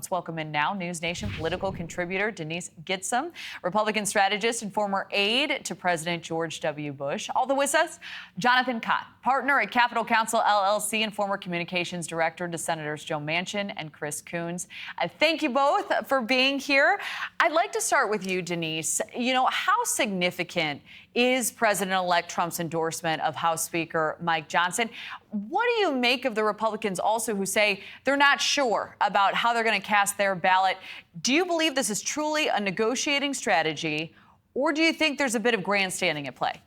Let's welcome in now NewsNation political contributor Denise Gitsham, Republican strategist and former aide to President George W. Bush. Also with us, Jonathan Cott, partner at Capitol Counsel LLC and former communications director to Senators Joe Manchin and Chris Coons. Thank you both for being here. I'd like to start with you, Denise. You know, how significant is President-elect Trump's endorsement of House Speaker Mike Johnson? What do you make of the Republicans also who say they're not sure about how they're going to cast their ballot? Do you believe this is truly a negotiating strategy, or do you think there's a bit of grandstanding at play?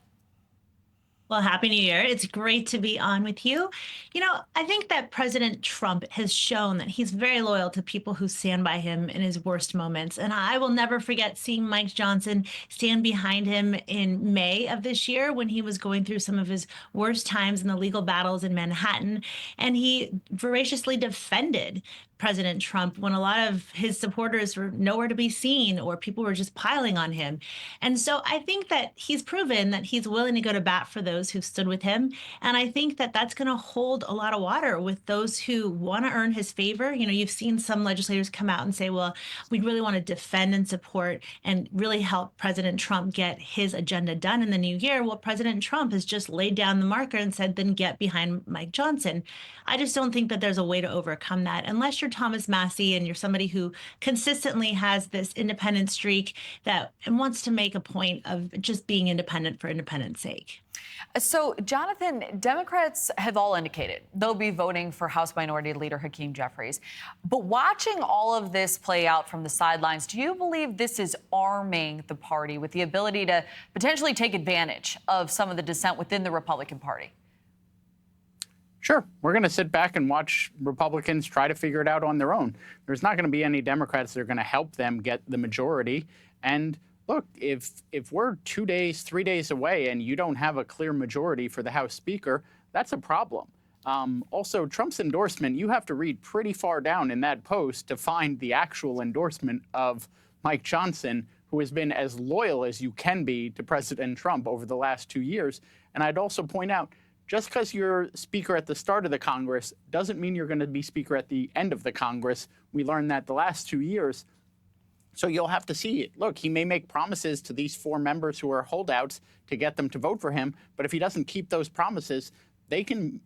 Well, Happy New Year. It's great to be on with you. You know, I think that President Trump has shown that he's very loyal to people who stand by him in his worst moments. And I will never forget seeing Mike Johnson stand behind him in May of this year when he was going through some of his worst times in the legal battles in Manhattan. And he voraciously defended President Trump when a lot of his supporters were nowhere to be seen or people were just piling on him. And so I think that he's proven that he's willing to go to bat for those who've stood with him. And I think that that's going to hold a lot of water with those who want to earn his favor. You know, you've seen some legislators come out and say, well, we really want to defend and support and really help President Trump get his agenda done in the new year. Well, President Trump has just laid down the marker and said, then get behind Mike Johnson. I just don't think that there's a way to overcome that unless you're Thomas Massie and you're somebody who consistently has this independent streak that wants to make a point of just being independent for independence sake. So, Jonathan, Democrats have all indicated they'll be voting for House Minority Leader Hakeem Jeffries. But watching all of this play out from the sidelines, do you believe this is arming the party with the ability to potentially take advantage of some of the dissent within the Republican Party? Sure. We're going to sit back and watch Republicans try to figure it out on their own. There's not going to be any Democrats that are going to help them get the majority. And look, if we're 2 days, 3 days away and you don't have a clear majority for the House Speaker, that's a problem. Also, Trump's endorsement, you have to read pretty far down in that post to find the actual endorsement of Mike Johnson, who has been as loyal as you can be to President Trump over the last 2 years. And I'd also point out, just because you're Speaker at the start of the Congress doesn't mean you're going to be Speaker at the end of the Congress. We learned that the last 2 years. So you'll have to see it. Look, he may make promises to these 4 members who are holdouts to get them to vote for him. But if he doesn't keep those promises, they can,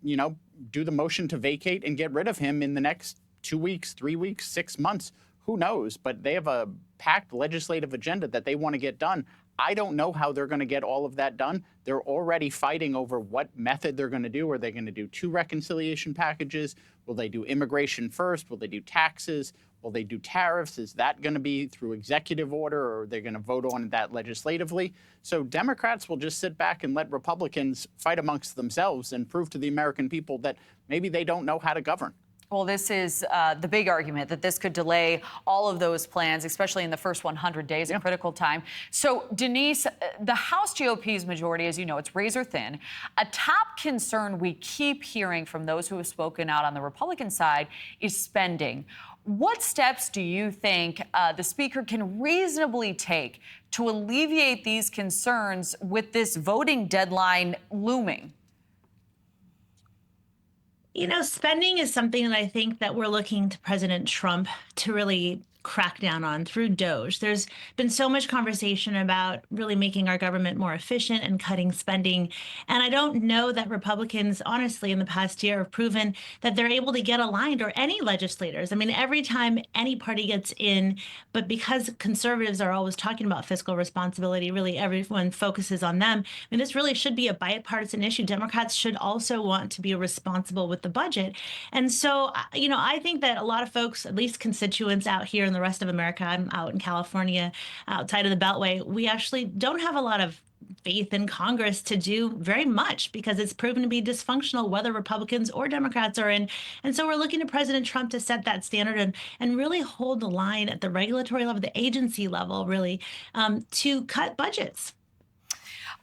do the motion to vacate and get rid of him in the next 2 weeks, 3 weeks, 6 months. Who knows? But they have a packed legislative agenda that they want to get done. I don't know how they're going to get all of that done. They're already fighting over what method they're going to do. Are they going to do 2 reconciliation packages? Will they do immigration first? Will they do taxes? Will they do tariffs? Is that going to be through executive order, or are they going to vote on that legislatively? So Democrats will just sit back and let Republicans fight amongst themselves and prove to the American people that maybe they don't know how to govern. Well, this is the big argument that this could delay all of those plans, especially in the first 100 days, a critical time. So, Denise, the House GOP's majority, as you know, it's razor thin. A top concern we keep hearing from those who have spoken out on the Republican side is spending. What steps do you think the Speaker can reasonably take to alleviate these concerns with this voting deadline looming? You know, spending is something that I think that we're looking to President Trump to really crack down on through DOGE. There's been so much conversation about really making our government more efficient and cutting spending. And I don't know that Republicans, honestly, in the past year have proven that they're able to get aligned, or any legislators. I mean, every time any party gets in, but because conservatives are always talking about fiscal responsibility, really everyone focuses on them. I mean, this really should be a bipartisan issue. Democrats should also want to be responsible with the budget. And so, I think that a lot of folks, at least constituents out here in the rest of America, I'm out in California, outside of the Beltway, we actually don't have a lot of faith in Congress to do very much because it's proven to be dysfunctional, whether Republicans or Democrats are in. And so we're looking to President Trump to set that standard and really hold the line at the regulatory level, the agency level, really, to cut budgets.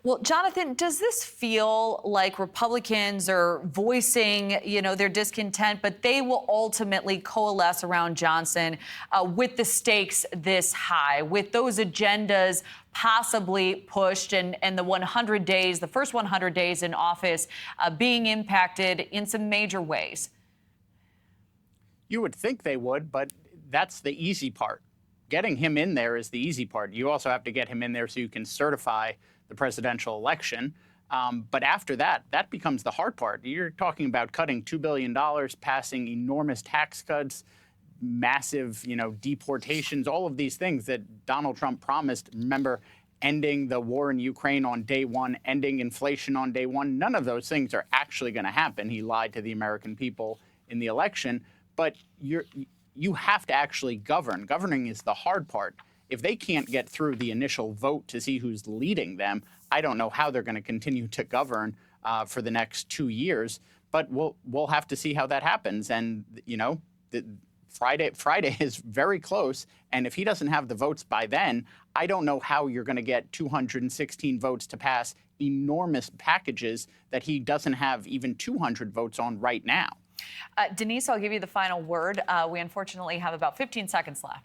Well, Jonathan, does this feel like Republicans are voicing, their discontent, but they will ultimately coalesce around Johnson with the stakes this high, with those agendas possibly pushed and the 100 days, the first 100 days in office being impacted in some major ways? You would think they would, but that's the easy part. Getting him in there is the easy part. You also have to get him in there so you can certify the presidential election. But after that, that becomes the hard part. You're talking about cutting $2 billion, passing enormous tax cuts, massive, deportations, all of these things that Donald Trump promised. Remember, ending the war in Ukraine on day one, ending inflation on day one. None of those things are actually going to happen. He lied to the American people in the election. But you have to actually govern. Governing is the hard part. If they can't get through the initial vote to see who's leading them, I don't know how they're going to continue to govern for the next 2 years. But we'll have to see how that happens. And Friday is very close, and if he doesn't have the votes by then, I don't know how you're going to get 216 votes to pass enormous packages that he doesn't have even 200 votes on right now. Denise, I'll give you the final word. We unfortunately have about 15 seconds left.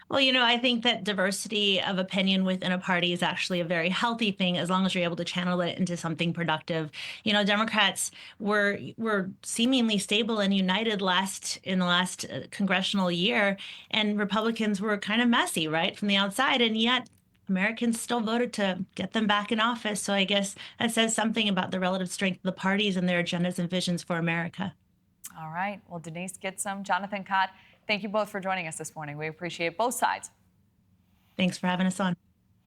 Well, I think that diversity of opinion within a party is actually a very healthy thing as long as you're able to channel it into something productive. Democrats were seemingly stable and united in the last congressional year, and Republicans were kind of messy, right, from the outside, and yet Americans still voted to get them back in office. So I guess that says something about the relative strength of the parties and their agendas and visions for America. All right. Well, Denise Gitsham, Jonathan Cott, thank you both for joining us this morning. We appreciate both sides. Thanks for having us on.